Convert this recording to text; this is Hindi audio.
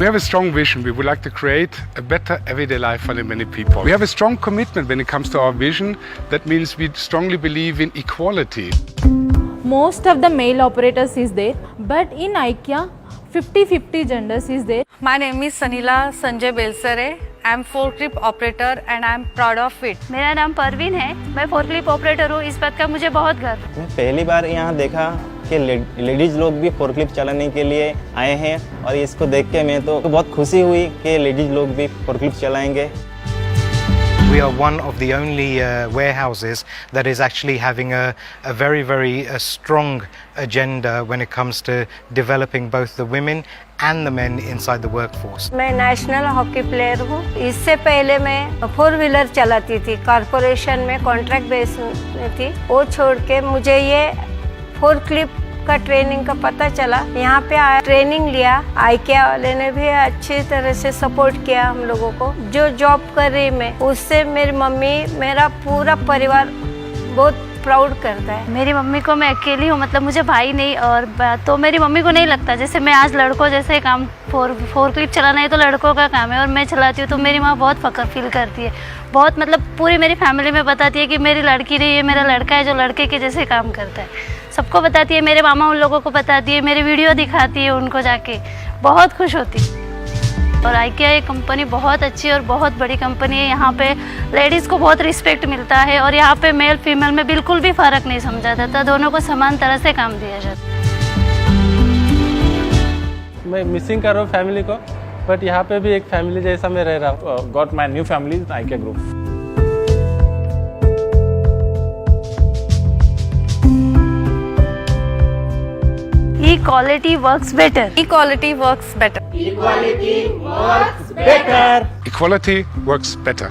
We have a strong vision. We would like to create a better everyday life for the many people. We have a strong commitment when it comes to our vision. That means we strongly believe in equality. Most of the male operators is there, but in IKEA 50-50 genders is there. My name is Sanila Sanjay Belsare. I am forklift operator and I am proud of it. मेरा नाम परवीन है, मैं फोर्कलिफ्ट ऑपरेटर हूँ। इस बात का मुझे बहुत गर्व है। मैं पहली बार यहाँ देखा कि लेडीज लोग भी फोर्कलिफ्ट चलाने के लिए आए हैं और इसको देख के मैं तो बहुत खुशी हुई कि लेडीज लोग भी फोर्कलिफ्ट चलाएंगे। We are one of the only warehouses that is actually having a very strong agenda when it comes to developing both the women and the men inside the workforce. मैं नेशनल हॉकी प्लेयर हूँ। इससे पहले मैं 4 व्हीलर चलाती थी, कॉर्पोरेशन में कॉन्ट्रैक्ट बेस में थी। वो छोड़ के मुझे ये फोर्कलिफ्ट का ट्रेनिंग का पता चला। यहाँ पे ट्रेनिंग लिया। IKEA वाले ने भी अच्छी तरह से सपोर्ट किया हम लोगों को। जो जॉब कर रही मैं, उससे मेरी मम्मी, मेरा पूरा परिवार बहुत प्राउड करता है। मेरी मम्मी को मैं अकेली हूँ, मतलब मुझे भाई नहीं, और तो मेरी मम्मी को नहीं लगता जैसे मैं आज लड़कों जैसे काम फोर्कलिफ्ट चलाना है तो लड़कों का काम है और मैं चलाती हूँ तो मेरी माँ बहुत फख्र फील करती है। बहुत मतलब पूरी मेरी फैमिली में बताती है कि मेरी लड़की नहीं है, मेरा लड़का है जो लड़के के जैसे काम करता है। सबको बताती है, मेरे मामा उन लोगों को बताती है, मेरी वीडियो दिखाती है उनको जाके, बहुत खुश होती है। और IKEA ये कंपनी बहुत अच्छी और बहुत बड़ी कंपनी है। यहाँ पे लेडीज़ को बहुत रिस्पेक्ट मिलता है और यहाँ पे मेल फीमेल में बिल्कुल भी फ़र्क नहीं समझा जाता, दोनों को समान तरह से काम दिया जाता है। मैं मिसिंग कर रहा हूँ फैमिली को, बट यहाँ पे भी एक फैमिली जैसा मैं रह रहा हूँ। Got my new family in IKEA group. Equality works better. Equality works better. Equality works better.